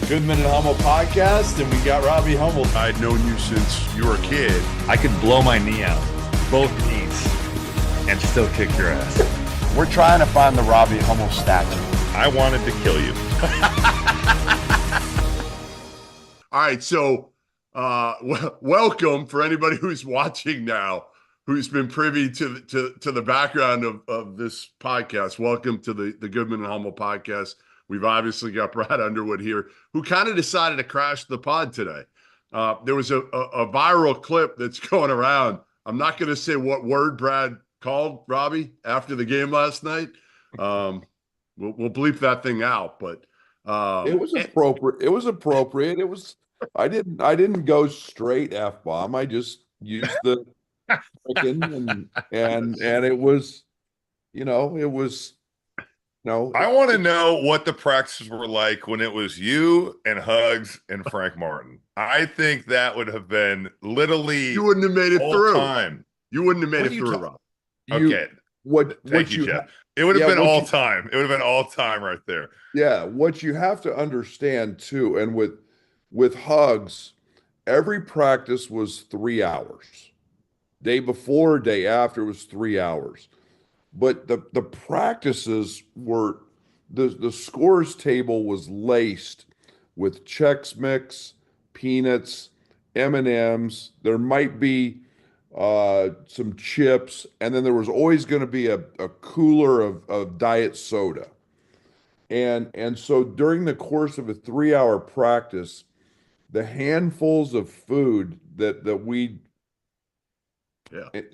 Goodman and Hummel podcast, and we got Robbie Hummel. I'd known you since you were a kid. I could blow my knee out, both knees, and still kick your ass. We're trying to find the Robbie Hummel statue. I wanted to kill you. All right, so welcome for anybody who's watching now, who's been privy to the background of this podcast. Welcome to the Goodman and Hummel podcast. We've obviously got Brad Underwood here, who kind of decided to crash the pod today. There was a viral clip that's going around. I'm not going to say what word Brad called Robbie after the game last night. We'll bleep that thing out, but it was appropriate. It was appropriate. It was. I didn't go straight F-bomb. I just used the frickin' and it was, it was. No, I want to know what the practices were like when it was you and Hugs and Frank Martin. I think that would have been literally you wouldn't have made it through. Time. You wouldn't have made it through, Rob. Okay. Thank you, Jeff. It would have been all time. It would have been all time right there. Yeah. What you have to understand too, and with Hugs, every practice was 3 hours. Day before, day after was 3 hours. But the practices were the scores table was laced with Chex Mix, peanuts, M&Ms. There might be some chips, and then there was always going to be a cooler of diet soda. And so during the course of a 3-hour practice, the handfuls of food that we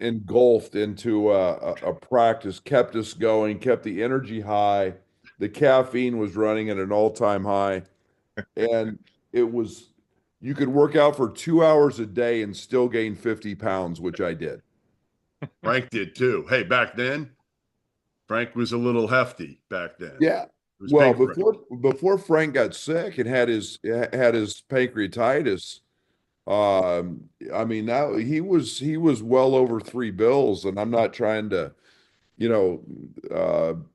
engulfed into a practice kept us going, kept the energy high. The caffeine was running at an all-time high. And it was, you could work out for 2 hours a day and still gain 50 pounds, which I did. Frank did too. Hey, back then, Frank was a little hefty back then. Yeah. Well, before Frank got sick and had his pancreatitis, I mean, now he was well over 3 bills, and I'm not trying to,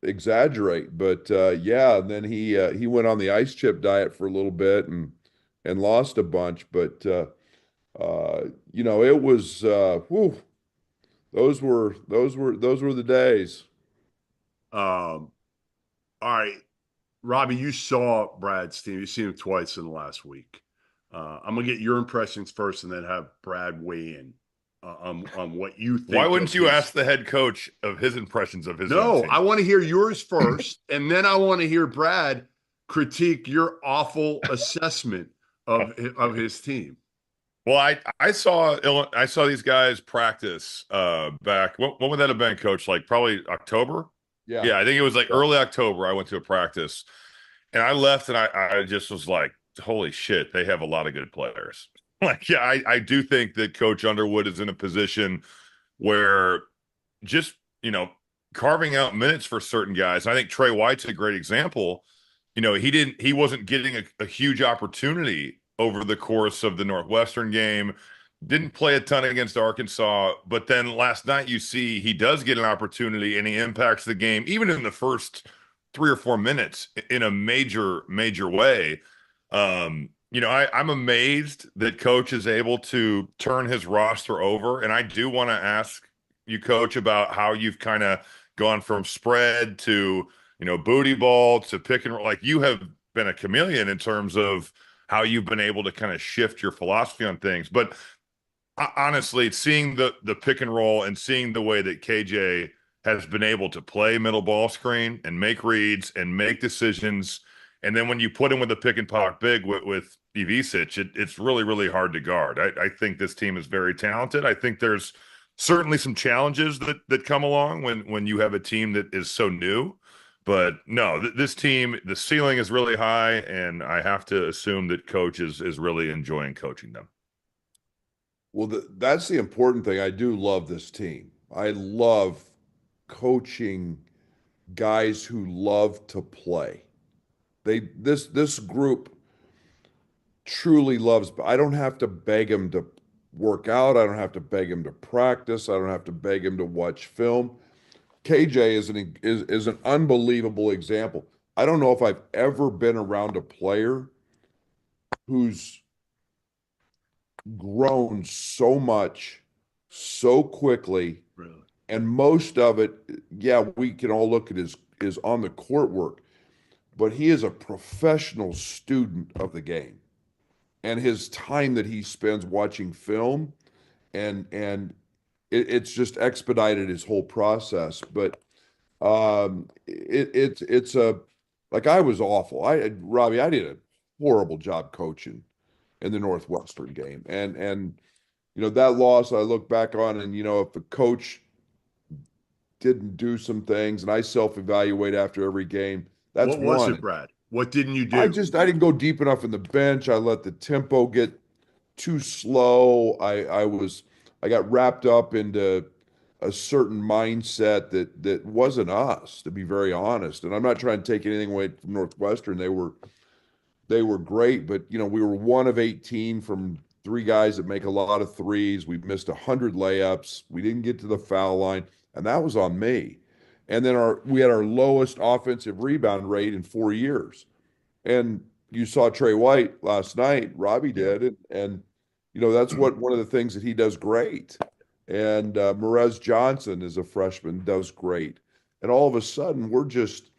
exaggerate, but yeah. And then he went on the ice chip diet for a little bit and lost a bunch, but it was those were the days. All right, Robbie, you saw Brad's team. You've seen him twice in the last week. I'm gonna get your impressions first, and then have Brad weigh in on what you think. Why wouldn't you ask the head coach of his impressions of his? No, own team? I want to hear yours first, and then I want to hear Brad critique your awful assessment of his team. Well, I saw these guys practice back. When would that have been, Coach? Like probably October. Yeah, I think it was like early October. I went to a practice, and I left, and I just was like, holy shit, they have a lot of good players. Like, yeah, I do think that Coach Underwood is in a position where just, carving out minutes for certain guys. I think Trey White's a great example. He wasn't getting a huge opportunity over the course of the Northwestern game, didn't play a ton against Arkansas, but then last night you see he does get an opportunity and he impacts the game, even in the first 3 or 4 minutes, in a major, major way. I'm amazed that Coach is able to turn his roster over. And I do want to ask you, Coach, about how you've kind of gone from spread to, booty ball to pick and roll. Like, you have been a chameleon in terms of how you've been able to kind of shift your philosophy on things. But honestly, seeing the pick and roll and seeing the way that KJ has been able to play middle ball screen and make reads and make decisions. And then when you put him with a pick and pop big with Ivicic, it's really, really hard to guard. I think this team is very talented. I think there's certainly some challenges that come along when you have a team that is so new. But no, this team, the ceiling is really high, and I have to assume that Coach is really enjoying coaching them. Well, that's the important thing. I do love this team. I love coaching guys who love to play. This group truly loves. I don't have to beg them to work out. I don't have to beg them to practice. I don't have to beg them to watch film. KJ is an unbelievable example. I don't know if I've ever been around a player who's grown so much so quickly. Really? And most of it, yeah, we can all look at his on the court work, but he is a professional student of the game. And his time that he spends watching film and it's just expedited his whole process. But it's a like I was awful. Robbie, I did a horrible job coaching in the Northwestern game. And that loss I look back on, and if a coach didn't do some things, and I self-evaluate after every game, that's what was one. it, Brad? What didn't you do? I didn't go deep enough in the bench. I let the tempo get too slow. I got wrapped up into a certain mindset that wasn't us, to be very honest. And I'm not trying to take anything away from Northwestern. They were great, but we were one of 18 from three guys that make a lot of threes. We missed 100 layups. We didn't get to the foul line, and that was on me. And then we had our lowest offensive rebound rate in 4 years. And you saw Trey White last night, Robbie did, and that's one of the things that he does great. And Merez Johnson is a freshman, does great. And all of a sudden, we're just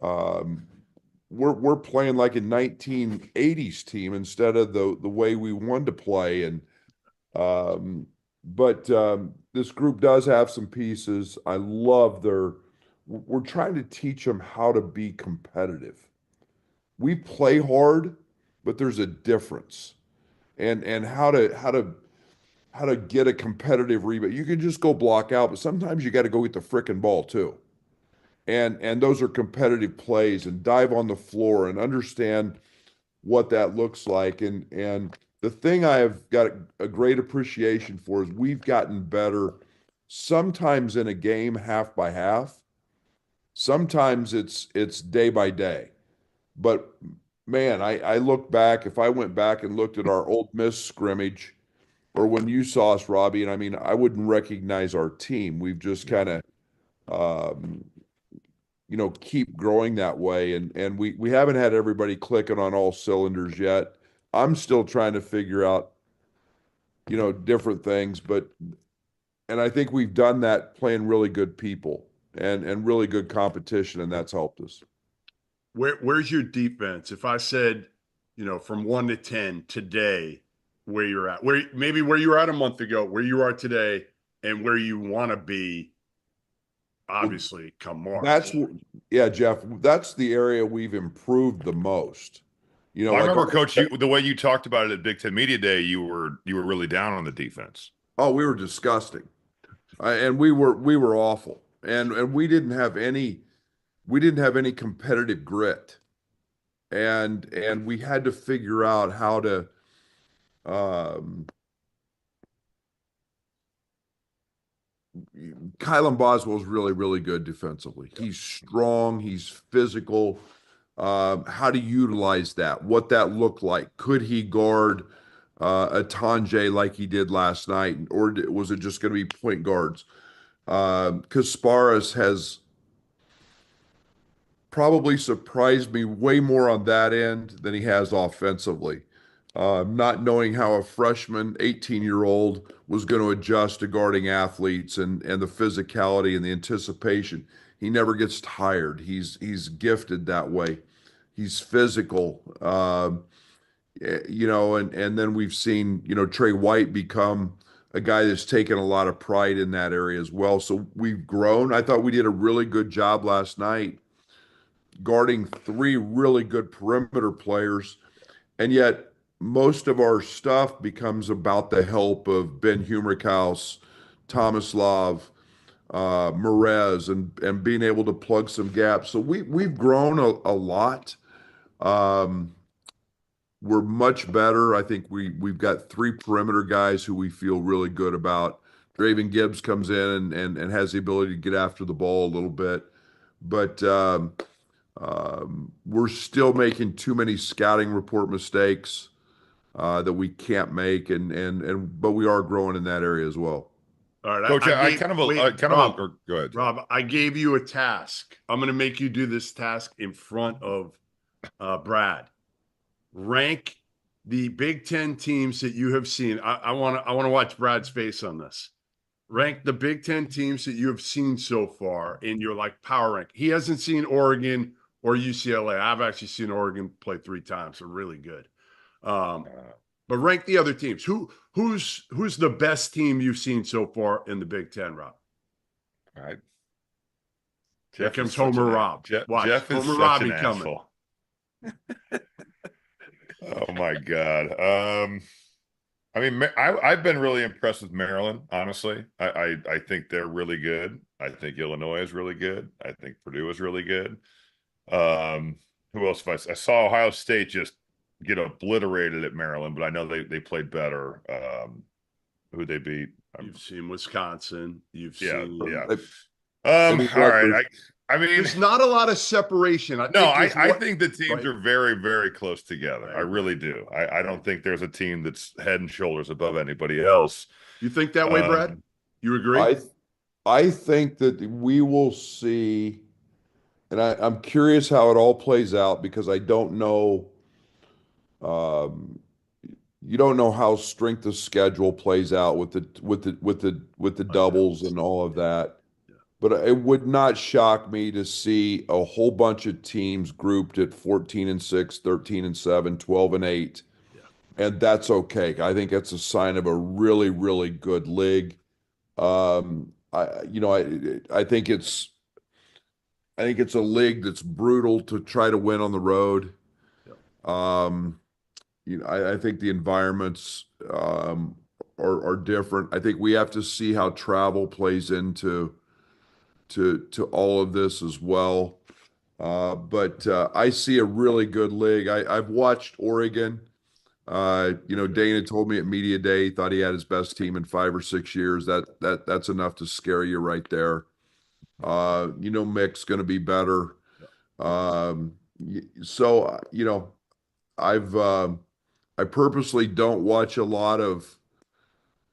we're playing like a 1980s team instead of the way we wanted to play. And but this group does have some pieces. I love we're trying to teach them how to be competitive. We play hard, but there's a difference. And how to get a competitive rebound. You can just go block out, but sometimes you got to go get the frickin' ball too. And those are competitive plays, and dive on the floor and understand what that looks like. And the thing I have got a great appreciation for is we've gotten better sometimes in a game half by half. Sometimes it's day by day. But man, I look back, if I went back and looked at our Ole Miss scrimmage, or when you saw us, Robbie, and I mean, I wouldn't recognize our team. We've just kind of, keep growing that way. And we haven't had everybody clicking on all cylinders yet. I'm still trying to figure out, different things, and I think we've done that playing really good people and really good competition, and that's helped us. Where's your defense? If I said, from 1 to 10 today, where you're at, where you were at a month ago, where you are today, and where you want to be, obviously, come March. Jeff, that's the area we've improved the most. I remember, Coach, the way you talked about it at Big Ten Media Day, you were really down on the defense. Oh, we were disgusting, and we were awful, and we didn't have any competitive grit, and we had to figure out how to. Kylan Boswell is really, really good defensively. He's strong. He's physical. How to utilize that, what that looked like. Could he guard a Tanjay like he did last night, or was it just going to be point guards? Kasparas has probably surprised me way more on that end than he has offensively. Not knowing how a freshman, 18-year-old was going to adjust to guarding athletes and the physicality and the anticipation. He never gets tired. He's gifted that way. He's physical. And then we've seen, Trey White become a guy that's taken a lot of pride in that area as well. So we've grown. I thought we did a really good job last night guarding three really good perimeter players. And yet most of our stuff becomes about the help of Ben Humrichhaus, Tomislav, Merez, and being able to plug some gaps. So we've grown a lot. We're much better. I think we've got three perimeter guys who we feel really good about. Draven Gibbs comes in and has the ability to get after the ball a little bit. But we're still making too many scouting report mistakes that we can't make, but we are growing in that area as well. All right, Coach, go ahead, Rob. I gave you a task. I'm going to make you do this task in front of Brad. Rank the Big Ten teams that you have seen. I want to watch Brad's face on this. Rank the Big Ten teams that you have seen so far in your like power rank. He hasn't seen Oregon or UCLA. I've actually seen Oregon play 3 times. They're really good. But rank the other teams. Who's the best team you've seen so far in the Big Ten, Rob? All right. Here comes Homer Rob. Jeff is Homer such Robbie an coming. asshole. Oh my God. I mean, I've been really impressed with Maryland, honestly. I think they're really good. I think Illinois is really good. I think Purdue is really good. Who else? I saw Ohio State just get obliterated at Maryland, but I know they played better. Who they beat? You've seen Wisconsin. You've seen. Yeah. All right. I mean, there's not a lot of separation. I think the teams are very, very close together. I really do. I don't think there's a team that's head and shoulders above anybody else. You think that way, Brad? You agree? I think that we will see, and I'm curious how it all plays out because I don't know. You don't know how strength of schedule plays out with the doubles and all of that. But it would not shock me to see a whole bunch of teams grouped at 14-6, 13-7, 12-8. Yeah. And that's okay. I think that's a sign of a really, really good league. I think it's a league that's brutal to try to win on the road. Yeah. I think the environments are different. I think we have to see how travel plays into all of this as well. But I see a really good league. I've watched Oregon. Dana told me at Media Day he thought he had his best team in 5 or 6 years. That's enough to scare you right there. Mick's going to be better. I purposely don't watch a lot of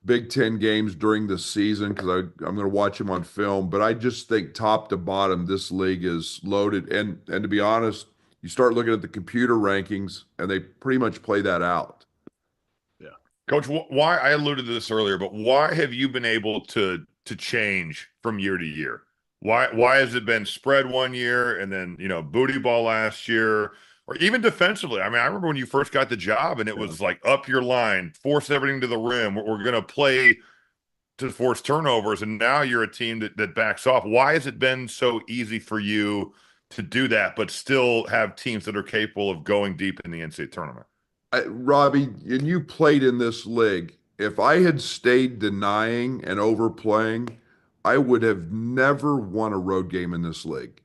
Big Ten games during the season because I'm going to watch them on film. But I just think top to bottom, this league is loaded. And to be honest, you start looking at the computer rankings, and they pretty much play that out. Yeah, Coach. Why I alluded to this earlier, but why have you been able to change from year to year? Why has it been spread one year and then booty ball last year? Or even defensively. I mean, I remember when you first got the job and it was like up your line, force everything to the rim. We're going to play to force turnovers. And now you're a team that backs off. Why has it been so easy for you to do that, but still have teams that are capable of going deep in the NCAA tournament? Robbie, and you played in this league. If I had stayed denying and overplaying, I would have never won a road game in this league.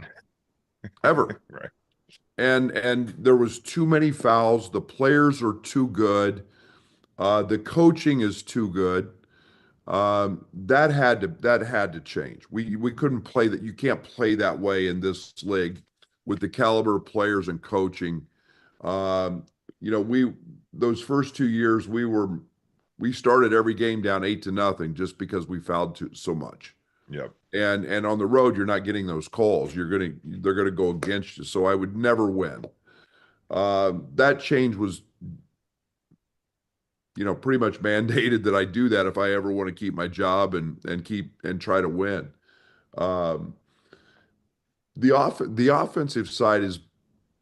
Ever. Right. And there was too many fouls. The players are too good. The coaching is too good. That had to change. We couldn't play that. You can't play that way in this league with the caliber of players and coaching. Those first 2 years we started every game down 8-0 just because we fouled so much. Yep. And on the road, you're not getting those calls. They're gonna go against you. So I would never win. That change was, pretty much mandated that I do that if I ever want to keep my job and try to win. The offensive side is,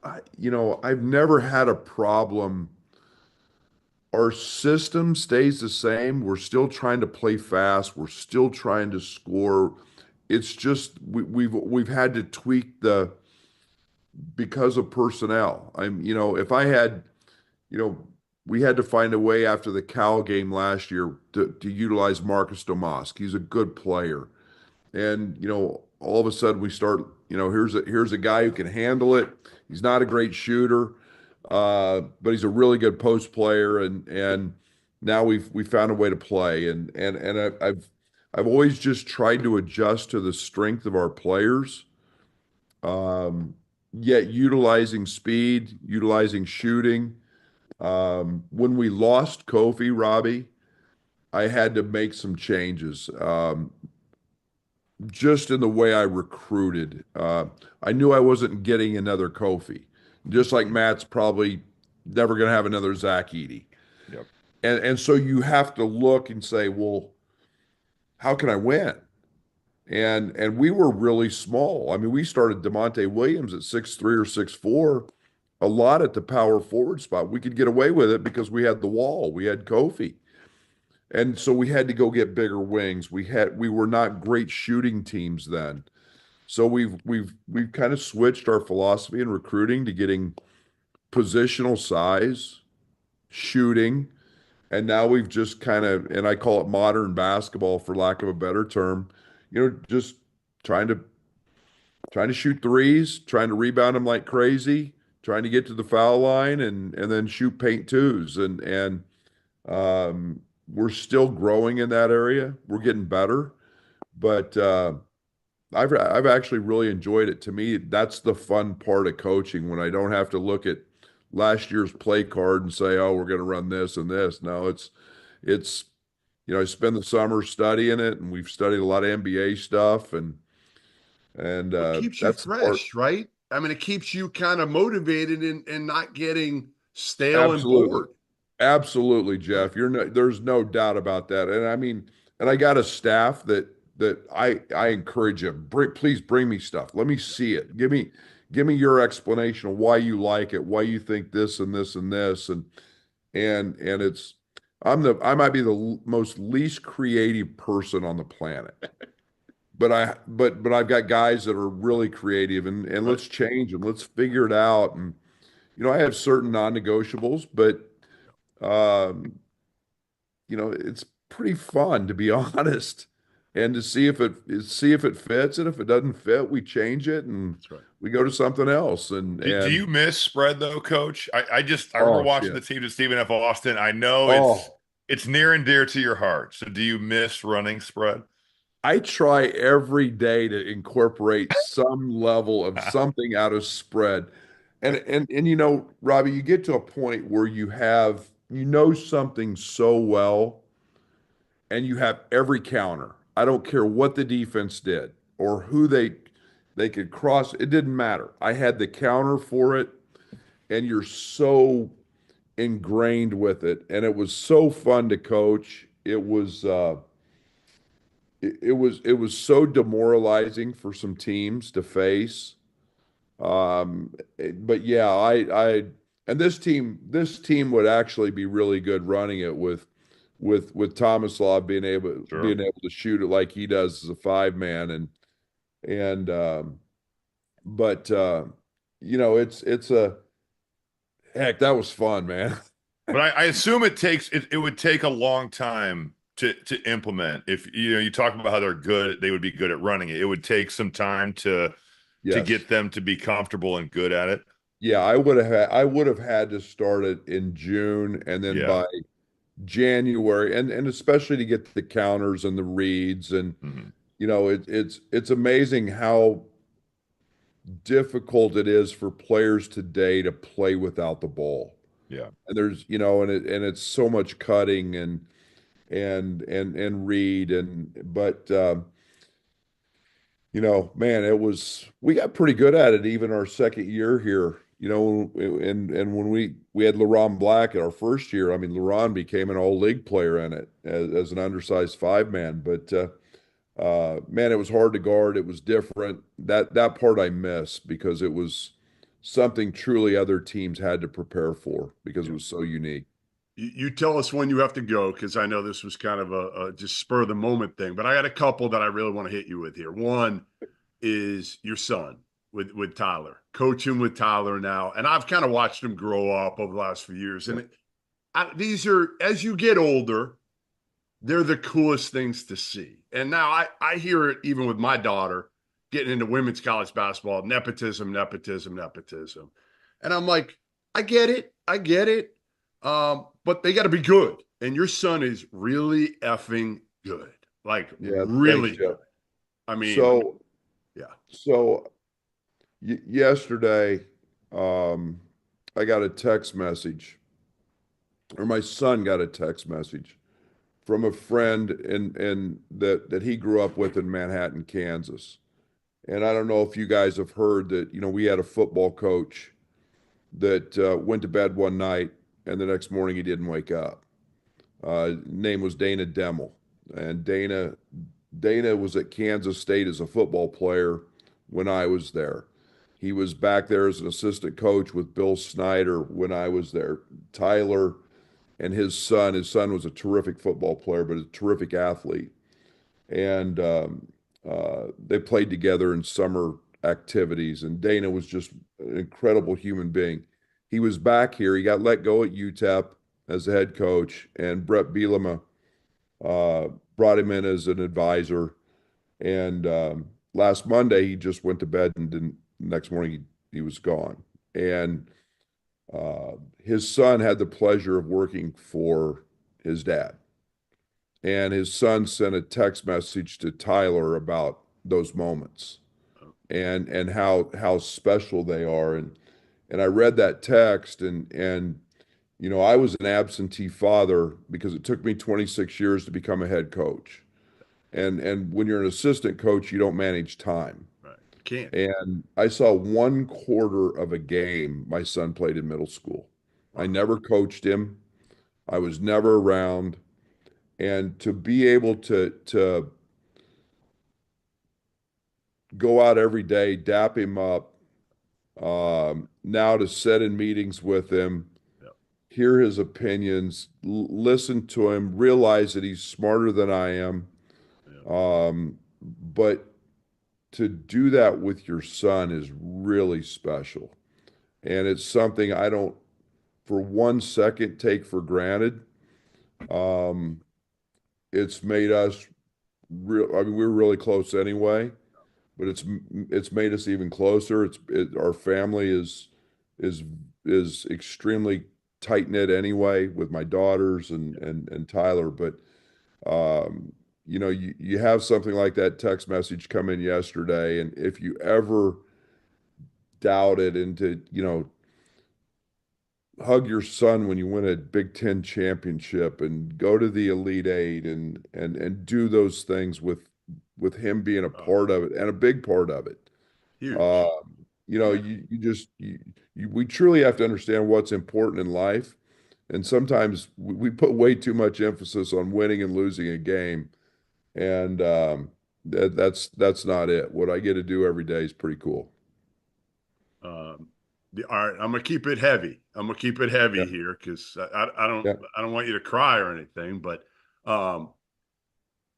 I've never had a problem. Our system stays the same. We're still trying to play fast. We're still trying to score. It's just we've had to tweak because of personnel. If I had, we had to find a way after the Cal game last year to utilize Marcus Domask. He's a good player, and all of a sudden we start. Here's a guy who can handle it. He's not a great shooter. But he's a really good post player, and now we found a way to play, and I've always just tried to adjust to the strength of our players, yet utilizing speed, utilizing shooting. When we lost Kofi, Robbie, I had to make some changes, just in the way I recruited. I knew I wasn't getting another Kofi. Just like Matt's probably never going to have another Zach Edey. Yep. And so you have to look and say, well, how can I win? And we were really small. I mean, we started DeMonte Williams at 6'3" or 6'4", a lot at the power forward spot. We could get away with it because we had the wall, we had Kofi. And so we had to go get bigger wings. We were not great shooting teams then. So we've kind of switched our philosophy in recruiting to getting positional size, shooting, and now we've just kind of, and I call it modern basketball for lack of a better term, just trying to shoot threes, trying to rebound them like crazy, trying to get to the foul line and then shoot paint twos. And we're still growing in that area. We're getting better, but I've actually really enjoyed it. To me, that's the fun part of coaching, when I don't have to look at last year's play card and say, "Oh, we're going to run this and this." No, it's I spend the summer studying it, and we've studied a lot of NBA stuff, and It keeps you that's the part. fresh, right? I mean, it keeps you kind of motivated and not getting stale and Absolutely. bored. Absolutely, Jeff. There's no doubt about that. And I mean, and I got a staff that I encourage them. Please bring me stuff. Let me see it. Give me your explanation of why you like it, why you think this and this and this. And it's I might be the most least creative person on the planet. But I've got guys that are really creative, and let's change and let's figure it out. And I have certain non-negotiables, but it's pretty fun, to be honest, and to see if it fits, and if it doesn't fit, we change it and That's right. we go to something else. Do you miss spread though, Coach? I remember watching the team to Stephen F. Austin. I know it's near and dear to your heart. So do you miss running spread? I try every day to incorporate some level of something out of spread. And Robbie, you get to a point where you know something so well, and you have every counter. I don't care what the defense did or who they could cross. It didn't matter. I had the counter for it, and you're so ingrained with it. And it was so fun to coach. It was so demoralizing for some teams to face. But yeah, and this team would actually be really good running it with Thomas Law being able to shoot it like he does as a 5-man. But it's a heck, that was fun, man. But I assume it would take a long time to implement. If you talk about how they would be good at running it. It would take some time to get them to be comfortable and good at it. Yeah, I would have had to start it in June, and then by January, and especially to get the counters and the reads, and it's amazing how difficult it is for players today to play without the ball. Yeah. And there's and it's so much cutting and read, but man, we got pretty good at it even our second year here. And when we had LaRon Black at our first year, I mean, LaRon became an all-league player in it as an undersized 5-man. But man, it was hard to guard. It was different. That part I miss, because it was something truly other teams had to prepare for, because it was so unique. You tell us when you have to go, because I know this was kind of a just spur of the moment thing, but I got a couple that I really want to hit you with here. One is your son with Tyler, coaching with Tyler now. And I've kind of watched him grow up over the last few years. And these are, as you get older, they're the coolest things to see. And now I hear it even with my daughter getting into women's college basketball, nepotism. And I'm like, I get it. But they got to be good. And your son is really effing good. Like, really good. I mean, So yesterday, I got a text message, or my son got a text message from a friend that he grew up with in Manhattan, Kansas. And I don't know if you guys have heard that, we had a football coach that went to bed one night and the next morning he didn't wake up. Name was Dana Demmel, and Dana was at Kansas State as a football player when I was there. He was back there as an assistant coach with Bill Snyder when I was there. Tyler and his son was a terrific football player, but a terrific athlete. And they played together in summer activities. And Dana was just an incredible human being. He was back here. He got let go at UTEP as the head coach, and Brett Bielema brought him in as an advisor. And last Monday, he just went to bed and didn't. Next morning, he was gone. And his son had the pleasure of working for his dad. And his son sent a text message to Tyler about those moments and how special they are. And I read that text and you know, I was an absentee father because it took me 26 years to become a head coach. And when you're an assistant coach, you don't manage time. Right. Can't. And I saw 1/4 of a game my son played in middle school. I never coached him. I was never around. And to be able to go out every day, dap him up, now to sit in meetings with him, Yep. hear his opinions, listen to him, realize that he's smarter than I am. Yep. But to do that with your son is really special. And it's something I don't for 1 second take for granted. It's made us I mean, we were really close anyway, but it's made us even closer. Our family is extremely tight knit anyway with my daughters and Tyler. But you know, you have something like that text message come in yesterday, and if you ever doubt it, into you know, hug your son when you win a Big Ten championship and go to the Elite Eight and do those things with him being a part of it and a big part of it. Huge. You know, we truly have to understand what's important in life. And sometimes we put way too much emphasis on winning and losing a game. And that's not it. What I get to do every day is pretty cool. All right, I'm gonna keep it heavy. Yeah. Here because I Yeah. don't want you to cry or anything. But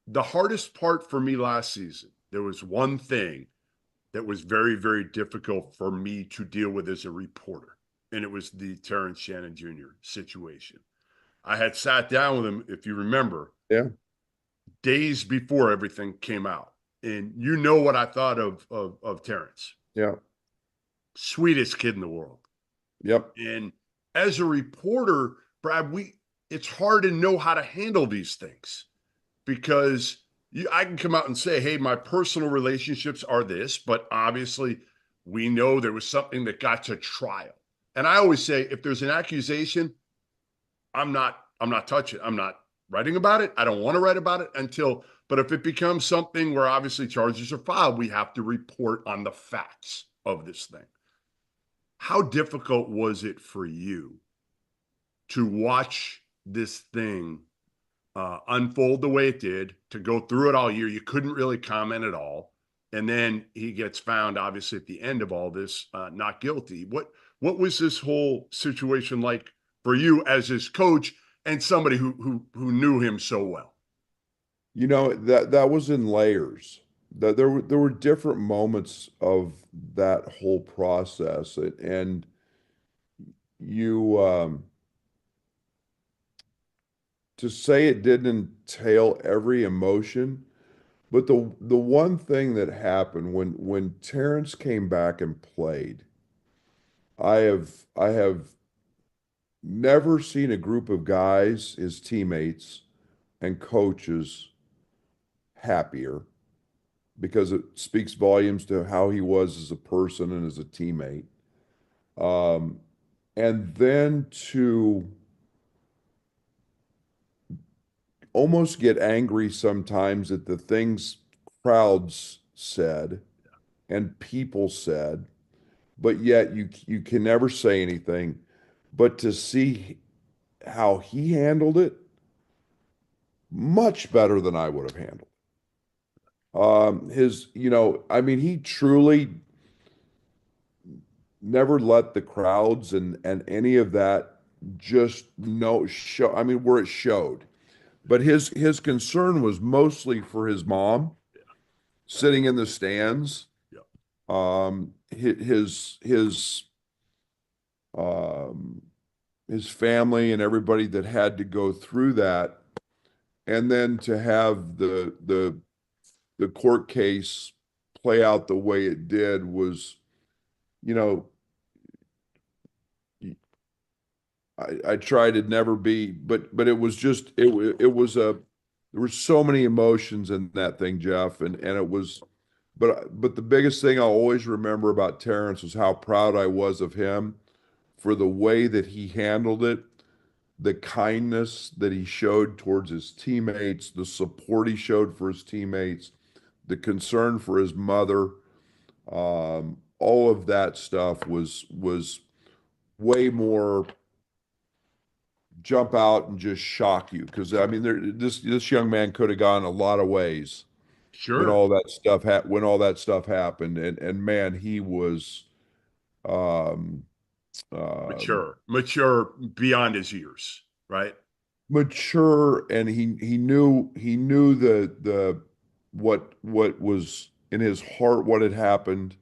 the hardest part for me last season, there was one thing that was very, very difficult for me to deal with as a reporter, and it was the Terrence Shannon Jr. situation. I had sat down with him, if you remember, Yeah. days before everything came out, and you know what I thought of Terrence. Yeah. Sweetest kid in the world. Yep. And as a reporter, Brad, it's hard to know how to handle these things because I can come out and say, hey, my personal relationships are this, but obviously we know there was something that got to trial. And I always say, if there's an accusation, I'm not touching it. I'm not writing about it. I don't want to write about it but if it becomes something where obviously charges are filed, we have to report on the facts of this thing. How difficult was it for you to watch this thing unfold the way it did, to go through it all year? You couldn't really comment at all. And then he gets found, obviously, at the end of all this, not guilty. What was this whole situation like for you as his coach and somebody who knew him so well? You know, that was in layers. That there were different moments of that whole process, and you to say it didn't entail every emotion, but the one thing that happened when Terrence came back and played, I have never seen a group of guys, his teammates and coaches, happier, because it speaks volumes to how he was as a person and as a teammate. And then to almost get angry sometimes at the things crowds said and people said, but yet you can never say anything. But to see how he handled it, much better than I would have handled. I mean, he truly never let the crowds and any of that just no show. I mean, where it showed, but his concern was mostly for his mom sitting in the stands. His family and everybody that had to go through that, and then to have the court case play out the way it did was, you know, I try to never be, but it was just it was a there were so many emotions in that thing, Jeff, and it was, but the biggest thing I'll always remember about Terrence was how proud I was of him for the way that he handled it, the kindness that he showed towards his teammates, the support he showed for his teammates, the concern for his mother, all of that stuff was way more jump out and just shock you, because I mean, this young man could have gone a lot of ways when Sure. all that stuff happened, and man, he was um, mature beyond his years, right? mature, and he knew the what was in his heart, what had happened.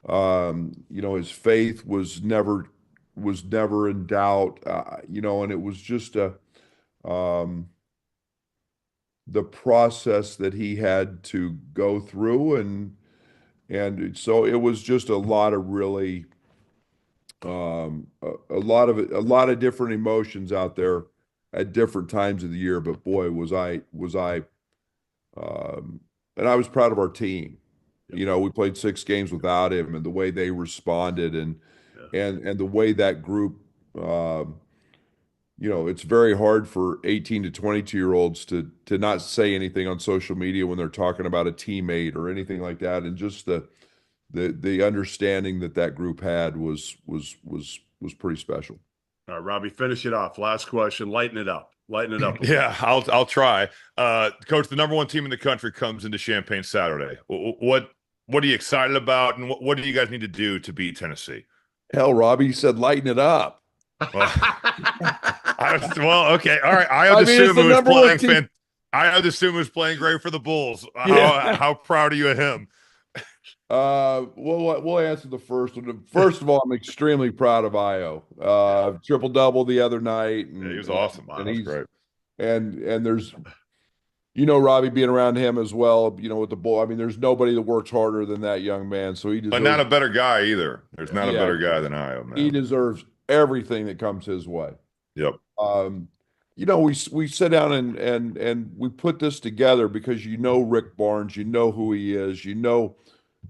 His faith was never in doubt. And it was just the process that he had to go through, and so it was just a lot of really a lot of different emotions out there at different times of the year. But boy, was I and I was proud of our team. We played 6 games without him, and the way they responded, and the way that group, it's very hard for 18 to 22-year-olds to not say anything on social media when they're talking about a teammate or anything like that. And just the understanding that group had was pretty special. All right, Robbie, finish it off. Last question. Lighten it up. Yeah, I'll try. Coach, the number one team in the country comes into Champaign Saturday. What are you excited about, and what do you guys need to do to beat Tennessee? Hell, Robbie, you said lighten it up. Well, okay, all right. I would assume it was playing great for the Bulls. Yeah. How proud are you of him? We'll answer the first one. First of all, I'm extremely proud of Io. Triple-double the other night. And, yeah, he was awesome. And he's he's great. And there's, Robbie, being around him as well, with the Bull. I mean, there's nobody that works harder than that young man. So he deserves, but not a better guy either. There's not a better guy than Io, man. He deserves everything that comes his way. Yep. We sit down and we put this together because Rick Barnes, who he is,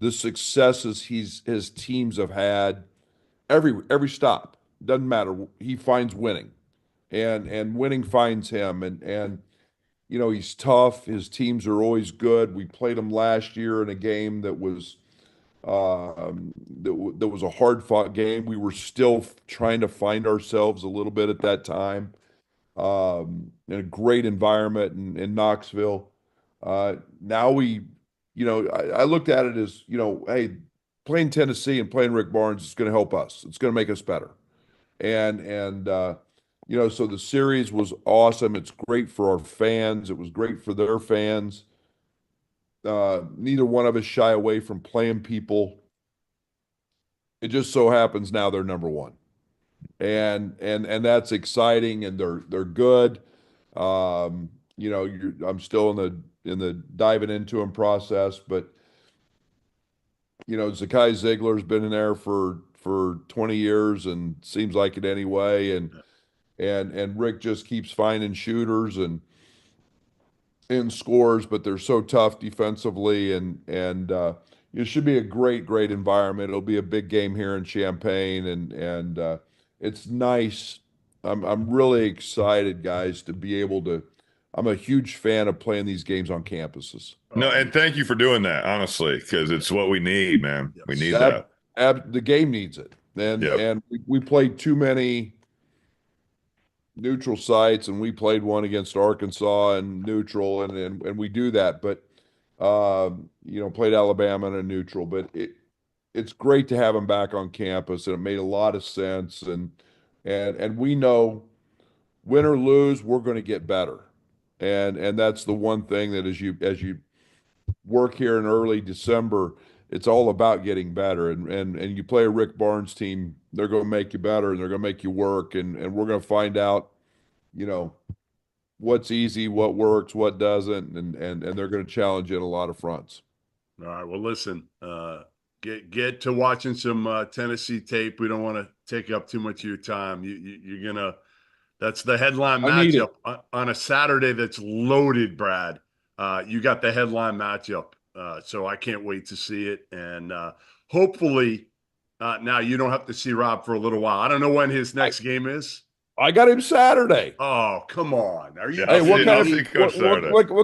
the successes his teams have had every stop. Doesn't matter. He finds winning, and winning finds him, and he's tough. His teams are always good. We played him last year in a game that was that was a hard fought game. We were still trying to find ourselves a little bit at that time. In a great environment in Knoxville. Now I looked at it as, hey, playing Tennessee and playing Rick Barnes is going to help us. It's going to make us better. And so the series was awesome. It's great for our fans. It was great for their fans. Neither one of us shy away from playing people. It just so happens now they're number one. And that's exciting, and they're good. I'm still in the diving into them process, but Zakai Ziegler's been in there for 20 years and seems like it anyway, and Rick just keeps finding shooters and scores, but they're so tough defensively, and it should be a great environment. It'll be a big game here in Champaign, and it's nice. I'm really excited, guys, to be able to. I'm a huge fan of playing these games on campuses. No, and thank you for doing that, honestly, because it's what we need, man. We need that. The game needs it, and we played too many neutral sites, and we played one against Arkansas and neutral, and we do that, but played Alabama in a neutral, but it's great to have him back on campus, and it made a lot of sense, and we know win or lose, we're going to get better, and that's the one thing that as you work here in early December, it's all about getting better. And you play a Rick Barnes team, they're going to make you better and they're going to make you work. And we're going to find out, what's easy, what works, what doesn't, and they're going to challenge you in a lot of fronts. All right. Well, listen, get to watching some Tennessee tape. We don't want to take up too much of your time. You're gonna. That's the headline matchup on a Saturday that's loaded, Brad. You got the headline matchup, so I can't wait to see it. And hopefully, now you don't have to see Rob for a little while. I don't know when his next game is. I got him Saturday. Oh, come on! Are you? Hey, what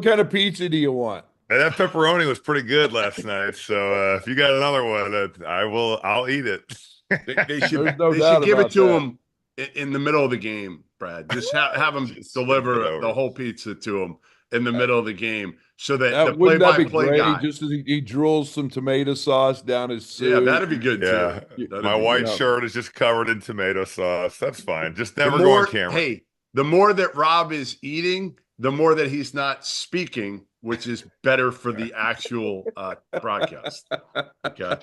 kind of pizza do you want? And that pepperoni was pretty good last night. So if you got another one, I'll eat it. They should give it to him in the middle of the game, Brad. Just have him deliver the whole pizza to him in the middle of the game, so that the play-by-play guy, just as he drills some tomato sauce down his suit. Yeah, that'd be good too. My white shirt is just covered in tomato sauce. That's fine. Just never go on camera. Hey, the more that Rob is eating, the more that he's not speaking, which is better for the actual broadcast. Okay.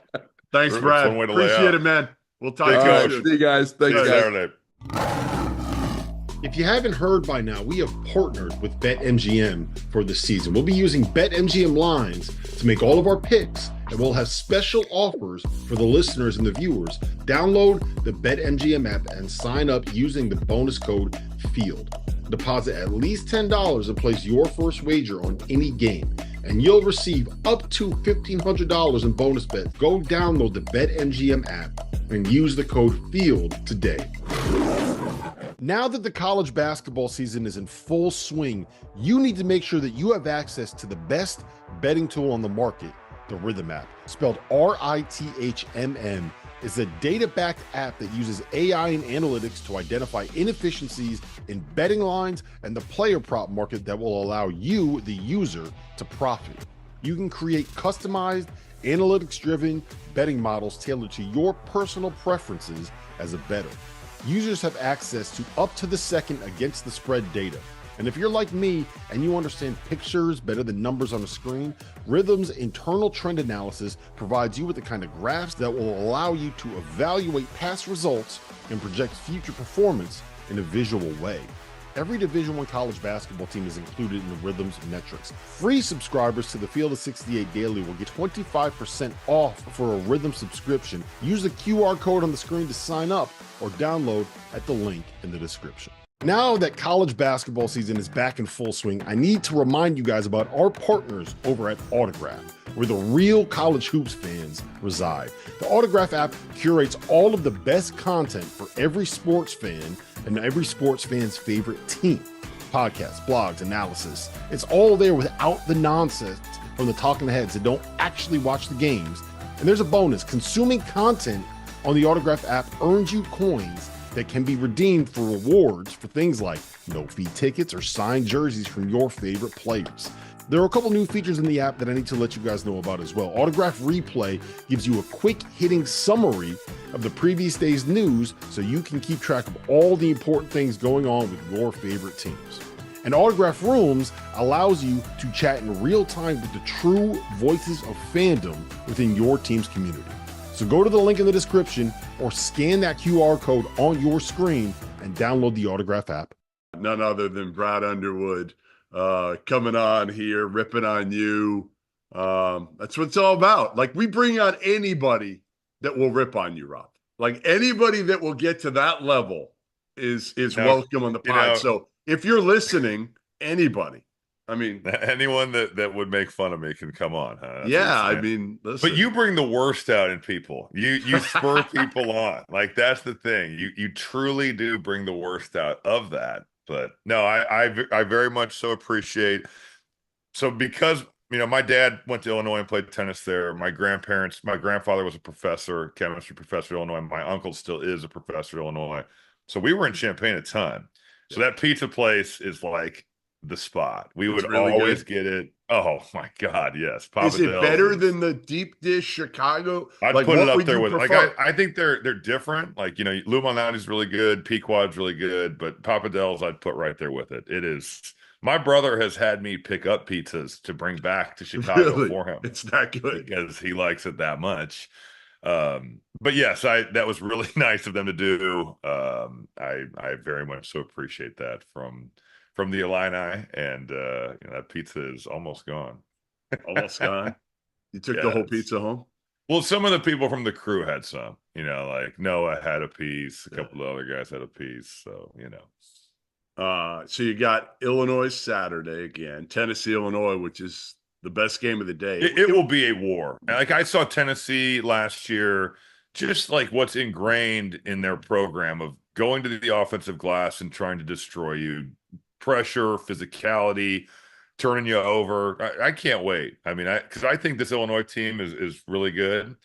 Thanks, Brad. Appreciate it, man. We'll talk to you soon. See you guys. Thanks, guys. If you haven't heard by now, we have partnered with BetMGM for the season. We'll be using BetMGM lines to make all of our picks, and we'll have special offers for the listeners and the viewers. Download the BetMGM app and sign up using the bonus code FIELD. Deposit at least $10 and place your first wager on any game, and you'll receive up to $1,500 in bonus bets. Go download the BetMGM app and use the code FIELD today. Now that the college basketball season is in full swing, you need to make sure that you have access to the best betting tool on the market, the Rhythm app. Spelled RITHMM, is a data-backed app that uses AI and analytics to identify inefficiencies in betting lines and the player prop market that will allow you, the user, to profit. You can create customized, analytics-driven betting models tailored to your personal preferences as a bettor. Users have access to up-to-the-second against-the-spread data. And if you're like me and you understand pictures better than numbers on a screen, Rhythm's internal trend analysis provides you with the kind of graphs that will allow you to evaluate past results and project future performance in a visual way. Every Division I college basketball team is included in the Rhythm's metrics. Free subscribers to the Field of 68 Daily will get 25% off for a Rhythm subscription. Use the QR code on the screen to sign up or download at the link in the description. Now that college basketball season is back in full swing, I need to remind you guys about our partners over at Autograph, where the real college hoops fans reside. The Autograph app curates all of the best content for every sports fan and every sports fan's favorite team. Podcasts, blogs, analysis. It's all there without the nonsense from the talking heads that don't actually watch the games. And there's a bonus. Consuming content on the Autograph app earns you coins that can be redeemed for rewards for things like no-fee tickets or signed jerseys from your favorite players. There are a couple new features in the app that I need to let you guys know about as well. Autograph Replay gives you a quick hitting summary of the previous day's news so you can keep track of all the important things going on with your favorite teams. And Autograph Rooms allows you to chat in real time with the true voices of fandom within your team's community. So go to the link in the description or scan that QR code on your screen and download the Autograph app. None other than Brad Underwood coming on here, ripping on you. That's what it's all about. Like, we bring on anybody that will rip on you, Rob. Like, anybody that will get to that level is welcome on the pod. So if you're listening, anybody. I mean, anyone that would make fun of me can come on. Huh? Yeah, I mean, listen. But you bring the worst out in people. You spur people on. Like, that's the thing. You truly do bring the worst out of that. But no, I very much so appreciate. So because my dad went to Illinois and played tennis there. My grandfather was a professor, chemistry professor at Illinois. My uncle still is a professor at Illinois. So we were in Champaign a ton. So that pizza place is like the spot. We would really always good. get it. Oh my God, yes. Papa Is it Del's better than the deep dish Chicago? I'd like, put it what up would there you with prefer? I think they're different. Like, Lou Malnati's really good, Pequod's really good, but Papa Del's I'd put right there with it. It is. My brother has had me pick up pizzas to bring back to Chicago Really? for him. It's that good because he likes it that much. But yes, that was really nice of them to do. I very much so appreciate that from the Illini, and that pizza is almost gone. Almost gone. You took the whole pizza home? Well, some of the people from the crew had some, like Noah had a piece, a couple of other guys had a piece. So, So you got Illinois Saturday again, Tennessee, Illinois, which is the best game of the day. It will be a war. Like I saw Tennessee last year, just like what's ingrained in their program of going to the offensive glass and trying to destroy you, pressure, physicality, turning you over. I can't wait. I mean, because I think this Illinois team is really good,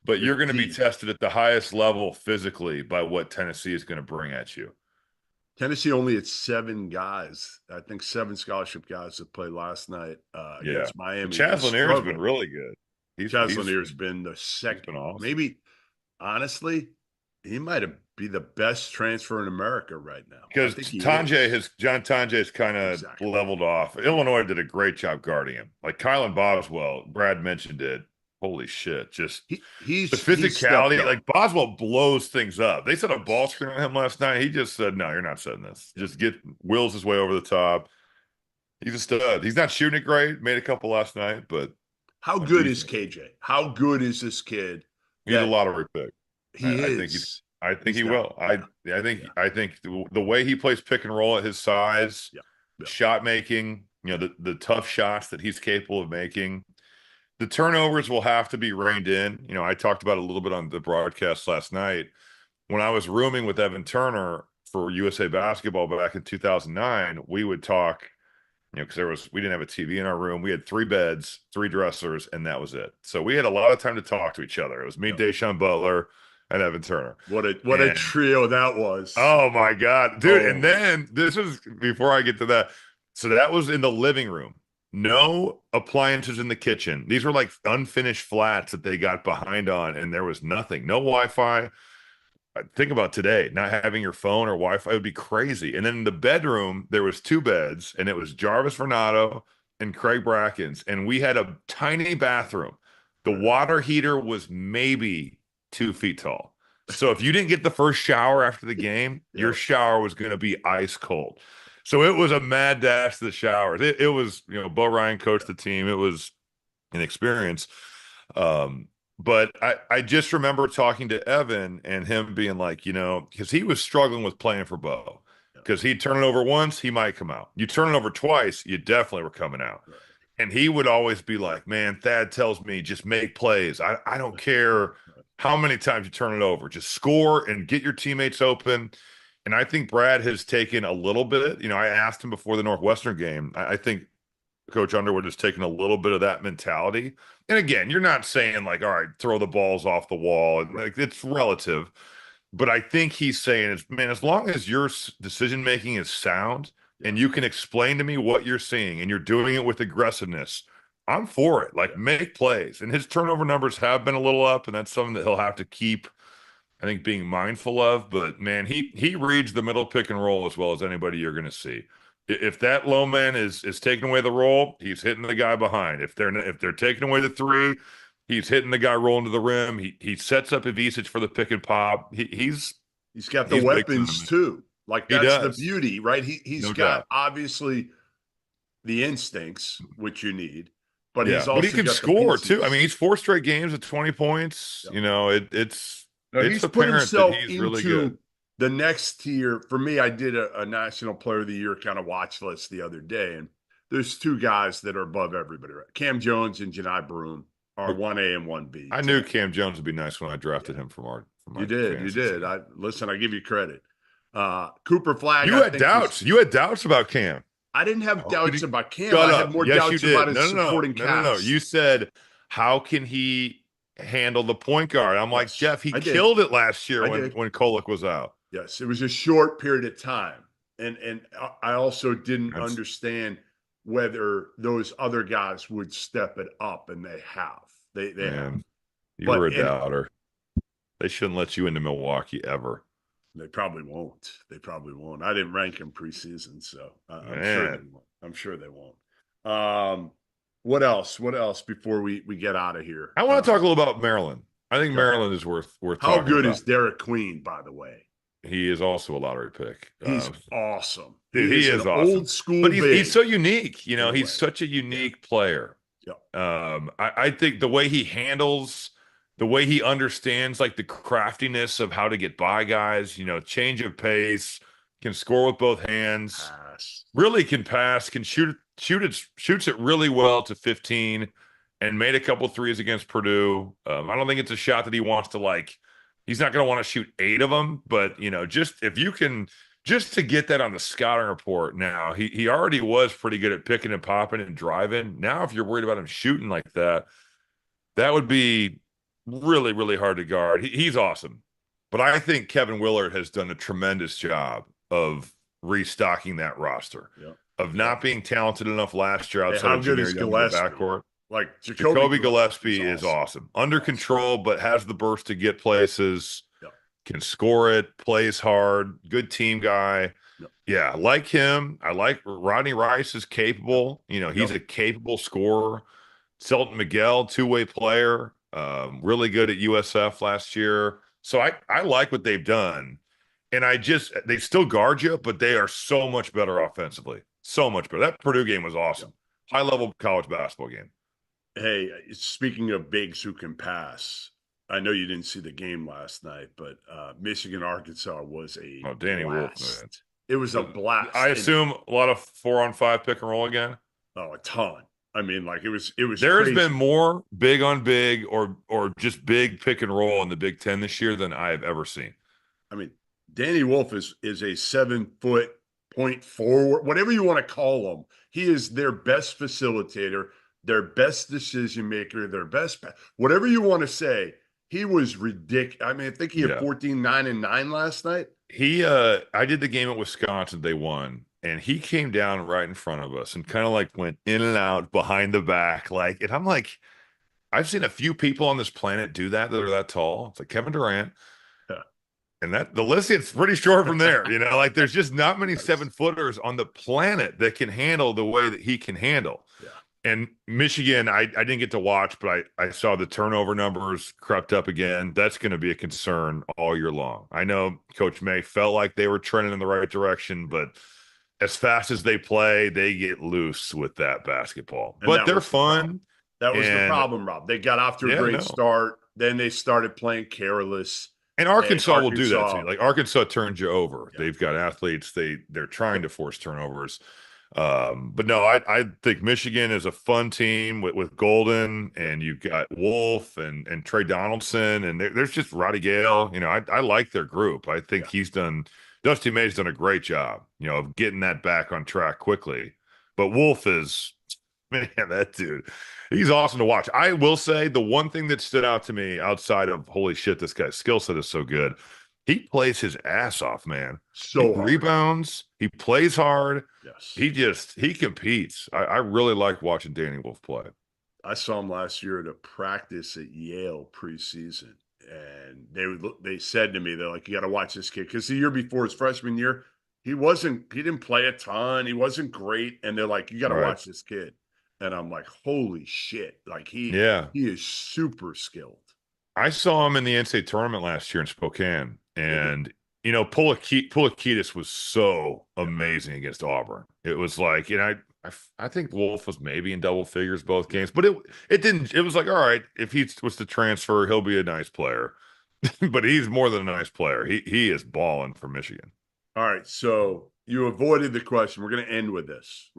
but you're going to be tested at the highest level physically by what Tennessee is going to bring at you. Tennessee only had 7 guys. I think 7 scholarship guys that played last night against Miami. Chaz Lanier's been really good. Chaz Lanier's been the second. Awesome. Maybe, honestly, he might be the best transfer in America right now. Because John Tanjay has kind of leveled off. Illinois did a great job guarding him. Like Kylan Boswell, Brad mentioned it. Holy shit. Just he's the physicality. Like Boswell blows things up. They set a ball screen on him last night. He just said, no, you're not setting this. Just wills his way over the top. He's a stud. He's not shooting it great. Made a couple last night, but how good is KJ? How good is this kid? He's a lottery pick. I think he will. I think the way he plays pick and roll at his size, shot making, the tough shots that he's capable of making. The turnovers will have to be reined in. I talked about it a little bit on the broadcast last night. When I was rooming with Evan Turner for USA Basketball back in 2009, we would talk, because we didn't have a TV in our room. We had 3 beds, 3 dressers, and that was it. So we had a lot of time to talk to each other. It was me, Deshaun Butler, and Evan Turner. What a trio that was. Oh my God, dude. And then this is before I get to that. So that was in the living room. No appliances in the kitchen. These were like unfinished flats that they got behind on, and there was nothing. No Wi-Fi. Think about today, not having your phone or Wi-Fi would be crazy. And then in the bedroom, there was 2 beds, and it was Jarvis Vernado and Craig Brackens. And we had a tiny bathroom. The water heater was maybe 2 feet tall. So if you didn't get the first shower after the game, your shower was going to be ice cold. So it was a mad dash to the showers. It was, Bo Ryan coached the team. It was an experience. But I just remember talking to Evan and him being like, because he was struggling with playing for Bo. Because he'd turn it over once, he might come out. You turn it over twice, you definitely were coming out. Right. And he would always be like, man, Thad tells me just make plays. I don't care how many times you turn it over. Just score and get your teammates open. And I think Brad has taken a little bit. I asked him before the Northwestern game. I think Coach Underwood has taken a little bit of that mentality. And again, you're not saying like, all right, throw the balls off the wall. Like, it's relative. But I think he's saying, man, as long as your decision-making is sound and you can explain to me what you're seeing and you're doing it with aggressiveness, I'm for it. Like, make plays. And his turnover numbers have been a little up, and that's something that he'll have to keep, I think, being mindful of. But, man, he reads the middle pick and roll as well as anybody you're going to see. If that low man is taking away the roll, he's hitting the guy behind. If they're taking away the 3, he's hitting the guy rolling to the rim. He sets up Ivicic for the pick and pop. He's got the weapons too. Like, that's the beauty, right? He's got obviously the instincts, which you need, but he's also he can score too. I mean, he's 4 straight games at 20 points. It's he's put himself into really good. The next tier. For me, I did a National Player of the Year kind of watch list the other day, and there's 2 guys that are above everybody, right? Cam Jones and Janai Broome are 1A and 1B. I knew Cam Jones would be nice when I drafted him from our You did. I give you credit. Cooper Flagg. You had doubts about Cam. I didn't have doubts about Cam. Shut I up. had more Yes, doubts you did. about his supporting cast. No. You said, how can he handle the point guard? I'm like, Jeff, he killed it last year when Kolek was out. Yes, it was a short period of time. And I also didn't understand whether those other guys would step it up, and they have. They have. You were a doubter. They shouldn't let you into Milwaukee ever. They probably won't. I didn't rank them preseason, so I'm sure they won't. What else before we get out of here? I want to talk a little about Maryland. I think Maryland is worth talking about. How good is Derek Queen, by the way? He is also a lottery pick. He's awesome. Dude, he is awesome. Old school, but he's so unique. He's such a unique player. Yeah. I think the way he handles, the way he understands like the craftiness of how to get by guys, change of pace, can score with both hands, really can pass, can shoots it really well to 15, and made a couple threes against Purdue. I don't think it's a shot that he wants to he's not going to want to shoot 8 of them, but just if you can, just to get that on the scouting report now, he already was pretty good at picking and popping and driving. Now, if you're worried about him shooting like that, that would be really, really hard to guard. He's awesome. But I think Kevin Willard has done a tremendous job of restocking that roster, of not being talented enough last year outside of Junior Young in the backcourt. Like Jacoby Gillespie is awesome. Under control, but has the burst to get places, can score it, plays hard, good team guy. Yeah, I like him. I like Rodney Rice is capable. He's a capable scorer. Selton Miguel, two-way player, really good at USF last year. So I like what they've done. And they still guard you, but they are so much better offensively. So much better. That Purdue game was awesome. High-level college basketball game. Hey, speaking of bigs who can pass, I know you didn't see the game last night, but Michigan-Arkansas was a Danny blast. Wolf. It was a blast. I assume a lot of 4-on-5 pick and roll again? Oh, a ton. I mean, it was There crazy. has been more big on big or just big pick and roll in the Big Ten this year than I have ever seen. I mean, Danny Wolf is a 7-foot point forward, whatever you want to call him. He is their best facilitator, their best decision maker, their best, whatever you want to say. He was ridiculous. I mean, I think he had 14, 9, and 9 last night. I did the game at Wisconsin. They won, and he came down right in front of us and kind of went in and out behind the back. And I'm like, I've seen a few people on this planet do that are that tall. It's like Kevin Durant. And the list gets pretty short from there. There's just not many 7-footers on the planet that can handle the way that he can handle. Yeah. And Michigan, I didn't get to watch, but I saw the turnover numbers crept up again. That's going to be a concern all year long. I know Coach May felt like they were trending in the right direction, but as fast as they play, they get loose with that basketball. But they're fun. That was the problem, Rob. They got off to a great start. Then they started playing careless. And Arkansas will do that to you. Arkansas turns you over. Yeah. They've got athletes. They're trying to force turnovers. But no, I think Michigan is a fun team with Golden, and you've got Wolf and Trey Donaldson, and there's just Roddy Gale. I like their group. I think Dusty May's done a great job, of getting that back on track quickly. But Wolf is, man, that dude, he's awesome to watch. I will say the one thing that stood out to me outside of, holy shit, this guy's skill set is so good. He plays his ass off, man. He rebounds. He plays hard. Yes. He competes. I really like watching Danny Wolf play. I saw him last year at a practice at Yale preseason, and they said to me, they're like, you got to watch this kid, because the year before his freshman year, he didn't play a ton. He wasn't great, and they're like, you got to watch this kid. And I'm like, holy shit! He is super skilled. I saw him in the NCAA tournament last year in Spokane. And, Poulikitis was so amazing against Auburn. It was like, I think Wolf was maybe in double figures both games, but it was like, all right, if he was to transfer, he'll be a nice player. But he's more than a nice player. He is balling for Michigan. All right, so you avoided the question. We're going to end with this.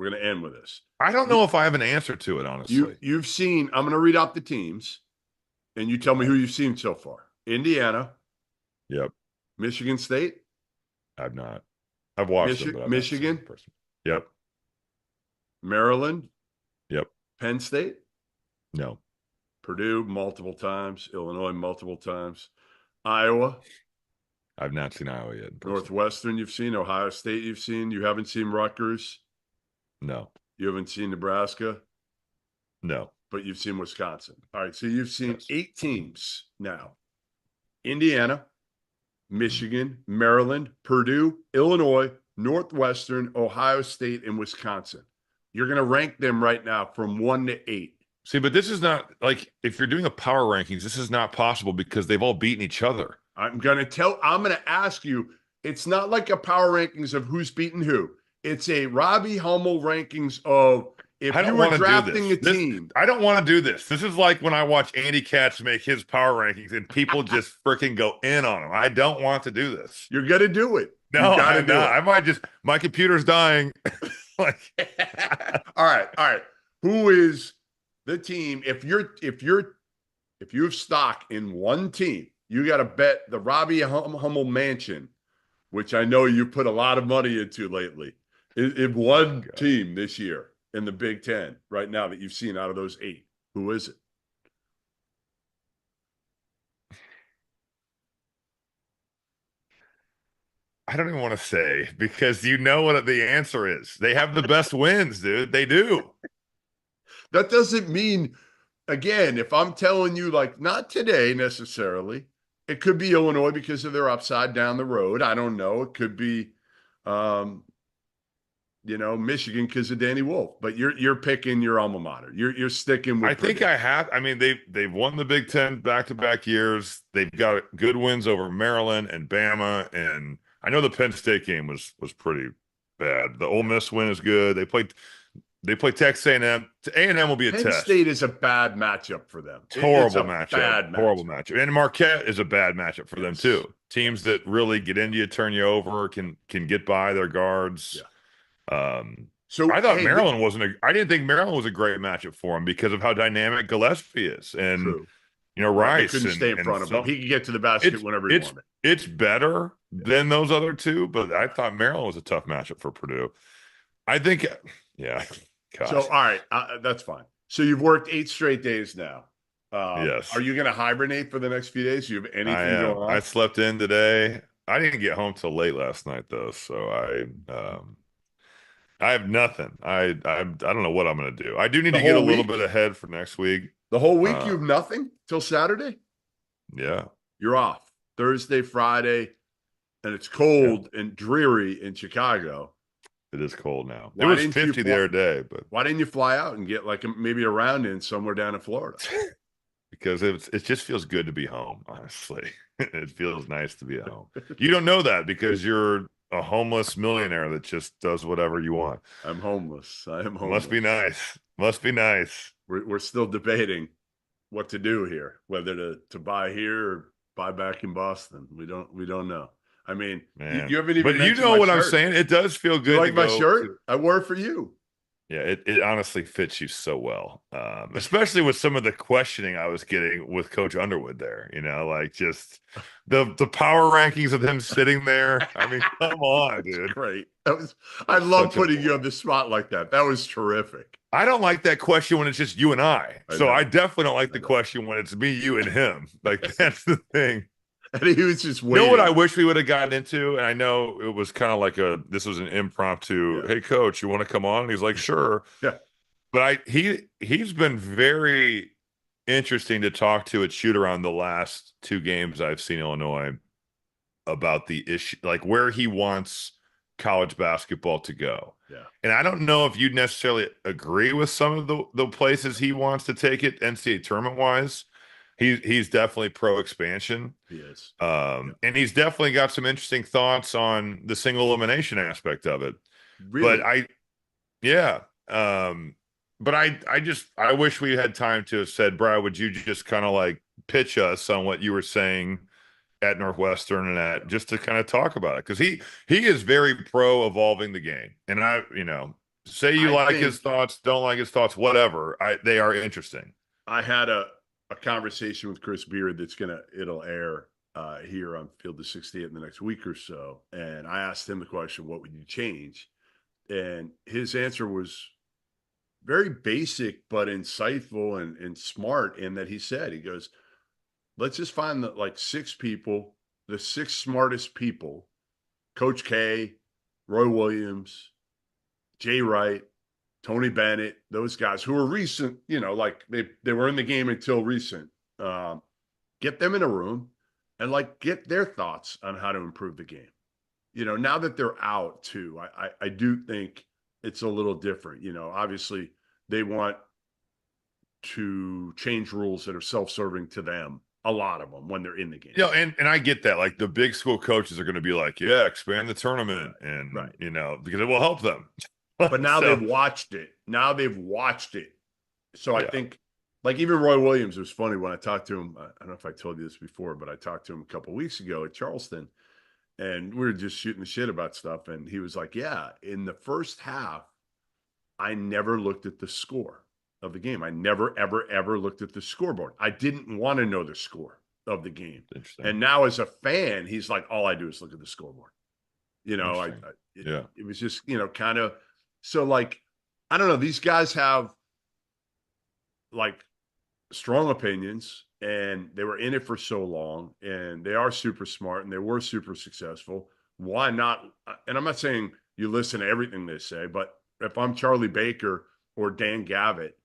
I don't know if I have an answer to it, honestly. You've seen, I'm going to read out the teams, and you tell me who you've seen so far. Indiana. Yep. Michigan State? I've not. I've watched them, but I've Michigan? Yep. Maryland. Yep. Penn State. No. Purdue multiple times. Illinois multiple times. Iowa. I've not seen Iowa yet. Northwestern you've seen. Ohio State you've seen. You haven't seen Rutgers. No. You haven't seen Nebraska. No. But you've seen Wisconsin. All right, so you've seen 8 teams now. Indiana, Michigan, Maryland, Purdue, Illinois, Northwestern, Ohio State, and Wisconsin. You're going to rank them right now from 1 to 8. See, but this is not like if you're doing a power rankings, this is not possible because they've all beaten each other. I'm going to ask you, it's not like a power rankings of who's beaten who. It's a Robbie Hummel rankings of if you were drafting a team. I don't want to do this. This is like when I watch Andy Katz make his power rankings and people just freaking go in on him. I don't want to do this. You're going to do it. No, I'm not. I might just, my computer's dying. Like, all right. Who is the team? If you have stock in one team, you got to bet the Robbie Hummel Mansion, which I know you put a lot of money into lately, in one team this year in the Big Ten right now that you've seen out of those 8. Who is it? I don't even want to say because you know what the answer is. They have the best wins, dude. They do. That doesn't mean, again, if I'm telling you, like, not today necessarily, it could be Illinois because of their upside down the road. I don't know. It could be, Michigan because of Danny Wolf. But you're picking your alma mater. You're sticking with. I think I have. I mean, they've won the Big Ten back-to-back years. They've got good wins over Maryland and Bama, and I know the Penn State game was pretty bad. The Ole Miss win is good. They play Texas A&M. A&M will be a test. Penn State is a bad matchup for them. Horrible matchup. Horrible matchup. And Marquette is a bad matchup for them too. Teams that really get into you, turn you over, can get by their guards. Yeah. So I thought Maryland I didn't think Maryland was a great matchup for him because of how dynamic Gillespie is. And true. Rice couldn't stay in front of him. He could get to the basket whenever he wanted. It's better than those other two, but I thought Maryland was a tough matchup for Purdue. I think, yeah. Gosh. So, all right, that's fine. So you've worked 8 straight days now. Yes. Are you going to hibernate for the next few days? Do you have anything going on? I slept in today. I didn't get home till late last night, though, so I have nothing. I don't know what I'm going to do. I do need to get a little bit ahead for next week. The whole week you have nothing till Saturday? Yeah. You're off Thursday, Friday, and it's cold and dreary in Chicago. It is cold now. It was 50 the other day, but why didn't you fly out and get like maybe a round in somewhere down in Florida? Because it just feels good to be home, honestly. It feels nice to be at home. You don't know that because you're a homeless millionaire that just does whatever you want. I'm homeless. I am homeless. Must be nice. Must be nice. We're still debating what to do here, whether to buy here or buy back in Boston. We don't know. I mean, you haven't even. But you know what I'm saying? It does feel good. You like my shirt? I wore it for you. Yeah, it honestly fits you so well, especially with some of the questioning I was getting with Coach Underwood there. Like just the power rankings of him sitting there. I mean, come on, dude. Great. I love putting you on the spot like that. That was terrific. I don't like that question when it's just you and I. So I definitely don't like the question when it's me, you, and him. Like that's the thing. And he was just waiting. You know what I wish we would have gotten into? And I know it was kind of like this was an impromptu, hey, coach, you want to come on? And he's like, sure. Yeah. But he's been very interesting to talk to at shoot around the last 2 games I've seen Illinois about the issue, like where he wants college basketball to go. Yeah. And I don't know if you'd necessarily agree with some of the places he wants to take it NCAA tournament wise. He's definitely pro expansion. He is. And he's definitely got some interesting thoughts on the single elimination aspect of it. Really? But I wish we had time to have said, Brad, would you just kind of like pitch us on what you were saying at Northwestern and just to kind of talk about it? Because he is very pro evolving the game. And say you like his thoughts, don't like his thoughts, whatever. They are interesting. I had a conversation with Chris Beard it'll air here on Field of 68 in the next week or so. And I asked him the question, what would you change? And his answer was very basic but insightful and smart in that he goes, let's just find the like 6 people, the 6 smartest people, Coach K, Roy Williams, Jay Wright, Tony Bennett, those guys who are recent, like they were in the game until recent. Get them in a room and like get their thoughts on how to improve the game. Now that they're out too, I do think it's a little different. Obviously they want to change rules that are self-serving to them, a lot of them, when they're in the game. And I get that. Like the big school coaches are going to be like, yeah, expand the tournament and, because it will help them. But now they've watched it. So I think, like even Roy Williams, it was funny when I talked to him. I don't know if I told you this before, but I talked to him a couple of weeks ago at Charleston, and we were just shooting the shit about stuff. And he was like, yeah, in the first half, I never looked at the score of the game. I never, ever, ever looked at the scoreboard. I didn't want to know the score of the game. And now as a fan, he's like, all I do is look at the scoreboard. It was just, kind of, so like, I don't know, these guys have like strong opinions and they were in it for so long and they are super smart and they were super successful. Why not? And I'm not saying you listen to everything they say, but if I'm Charlie Baker or Dan Gavitt,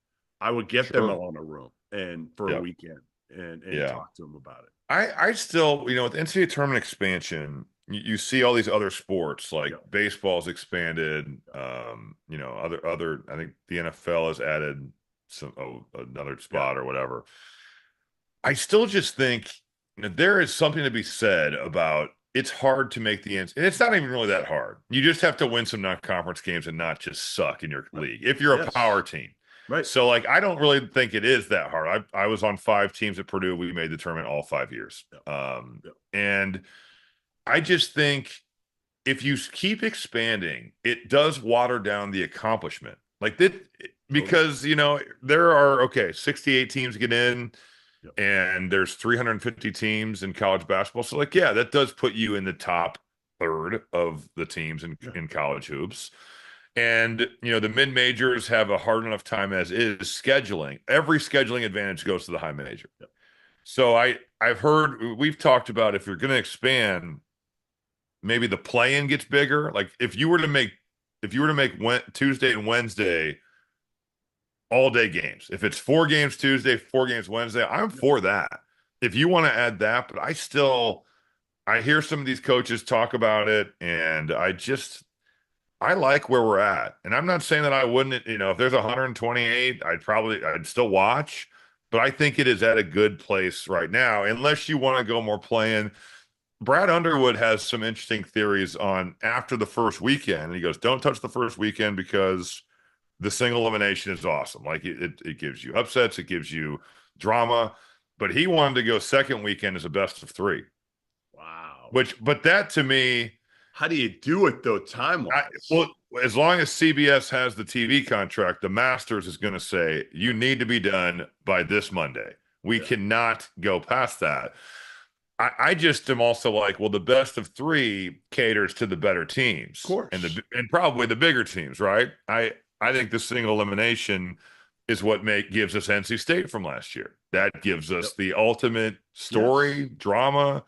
I would get them all in a room and for a weekend and talk to them about it. I still, with NCAA tournament expansion, you see all these other sports like baseball's expanded. Other, I think the NFL has added another spot or whatever. I still just think there is something to be said about it's hard to make the ends, and it's not even really that hard. You just have to win some non-conference games and not just suck in your league if you're a power team. Right. So, like, I don't really think it is that hard. I was on 5 teams at Purdue. We made the tournament all 5 years. And I just think if you keep expanding, it does water down the accomplishment. Like that, because, there are, 68 teams get in and there's 350 teams in college basketball. So, like, that does put you in the top third of the teams in college hoops. And, the mid-majors have a hard enough time as is scheduling. Every scheduling advantage goes to the high major. So I've heard, we've talked about if you're going to expand, maybe the play-in gets bigger. Like if you were to make Tuesday and Wednesday all-day games, if it's 4 games Tuesday, 4 games Wednesday, I'm for that. If you want to add that, but I hear some of these coaches talk about it, and I like where we're at. And I'm not saying that I wouldn't, if there's 128, I'd still watch, but I think it is at a good place right now, unless you want to go more playing. Brad Underwood has some interesting theories on after the first weekend. And he goes, don't touch the first weekend because the single elimination is awesome. Like it gives you upsets, it gives you drama, but he wanted to go second weekend as a best of 3. Wow. But that to me, how do you do it though, time-wise? Well, as long as CBS has the TV contract, the Masters is going to say you need to be done by this Monday. We cannot go past that. I just am also like, well, the best of 3 caters to the better teams, of course, and probably the bigger teams, right? I think the single elimination is what gives us NC State from last year. That gives us the ultimate story, drama,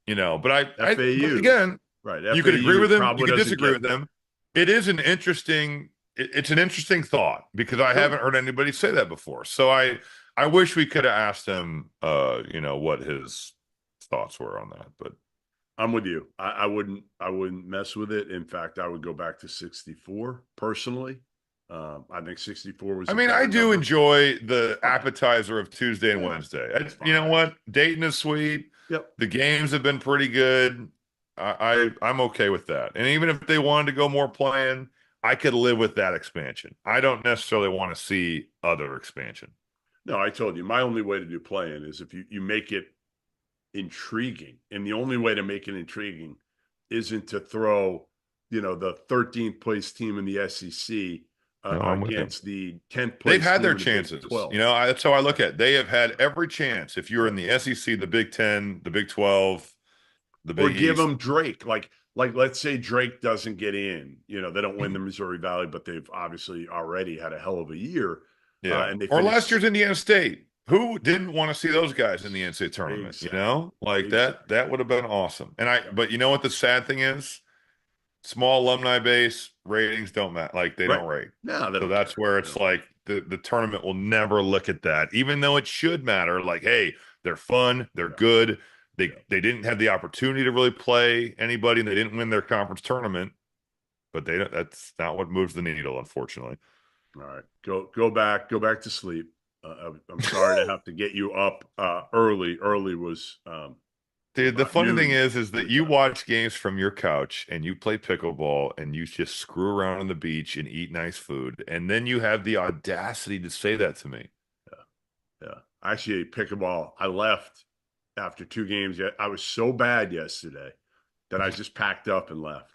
But FAU. but again. Right. You could agree with them. You could disagree with them. It is an interesting, it's an interesting thought because I haven't heard anybody say that before. So I wish we could have asked him, what his thoughts were on that, but I'm with you. I wouldn't mess with it. In fact, I would go back to 64 personally. I think 64 was. I do enjoy the appetizer of Tuesday and Wednesday. You know what? Dayton is sweet. Yep. The games have been pretty good. I'm okay with that. And even if they wanted to go more playing, I could live with that expansion. I don't necessarily want to see other expansion. No, I told you, my only way to do playing is if you make it intriguing. And the only way to make it intriguing isn't to throw, the 13th place team in the SEC against the 10th place. They've had team their in the chances. Big 12. That's how I look at it. They have had every chance. If you're in the SEC, the Big 10, the Big 12, the Big Or give East. them Drake. Like like, let's say Drake doesn't get in, they don't win the Missouri Valley, but they've obviously already had a hell of a year. Yeah. And they or last year's Indiana State. Who didn't want to see those guys in the NCAA tournament? Exactly. Like Exactly. that would have been awesome. But you know what the sad thing is? Small alumni base ratings don't matter. Like they don't rate. No, so that's where it's like the tournament will never look at that, even though it should matter. Like, hey, they're fun, they're good. They didn't have the opportunity to really play anybody, and they didn't win their conference tournament. But that's not what moves the needle, unfortunately. All right, go back to sleep. I'm sorry to have to get you up early. Early was dude. The funny thing is that you watch games from your couch and you play pickleball and you just screw around on the beach and eat nice food, and then you have the audacity to say that to me. Yeah. Actually, pickleball. I left after 2 games. I was so bad yesterday that I just packed up and left.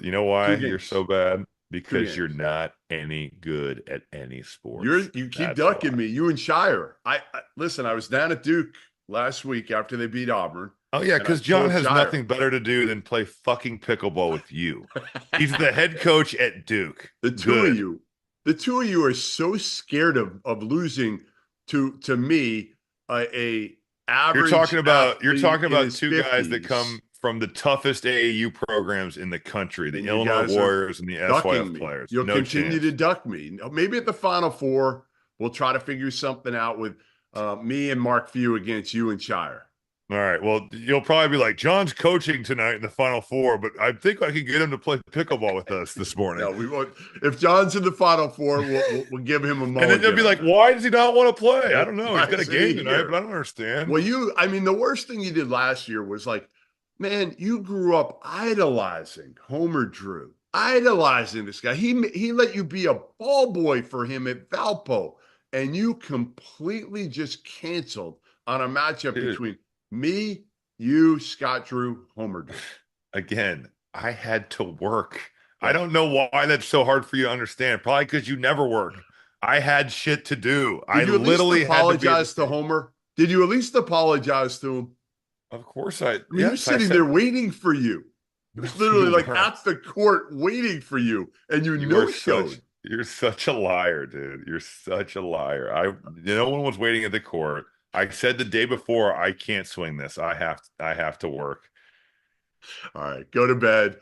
You know why you're so bad? Because you're not any good at any sport. You keep ducking me. You and Shire. I listen. I was down at Duke last week after they beat Auburn. Oh yeah, because John has nothing better to do than play fucking pickleball with you. He's the head coach at Duke. The two of you are so scared of losing to me, a average. You're talking about 2 50s. guys that come from the toughest AAU programs in the country, the Illinois Warriors and the SYF players. You'll continue to duck me. Maybe at the Final Four, we'll try to figure something out with me and Mark Few against you and Shire. All right. Well, you'll probably be like, John's coaching tonight in the Final Four, but I think I can get him to play pickleball with us this morning. No, we won't. If John's in the Final Four, we'll give him a moment. And then you'll be like, why does he not want to play? I don't know. He's got a game tonight, but I don't understand. Well, the worst thing you did last year was like, man, you grew up idolizing Homer Drew, idolizing this guy. He let you be a ball boy for him at Valpo, and you completely just canceled on a matchup between me, you, Scott Drew, Homer Drew. Again, I had to work. I don't know why that's so hard for you to understand. Probably because you never work. I had shit to do. Did you literally apologize to Homer? Did you at least apologize to him? Of course I. He was sitting there waiting for you. He was literally like at the court waiting for you, and you no-showed. You're such a liar, dude. You're such a liar. No one was waiting at the court. I said the day before, I can't swing this. I have to work. All right, go to bed.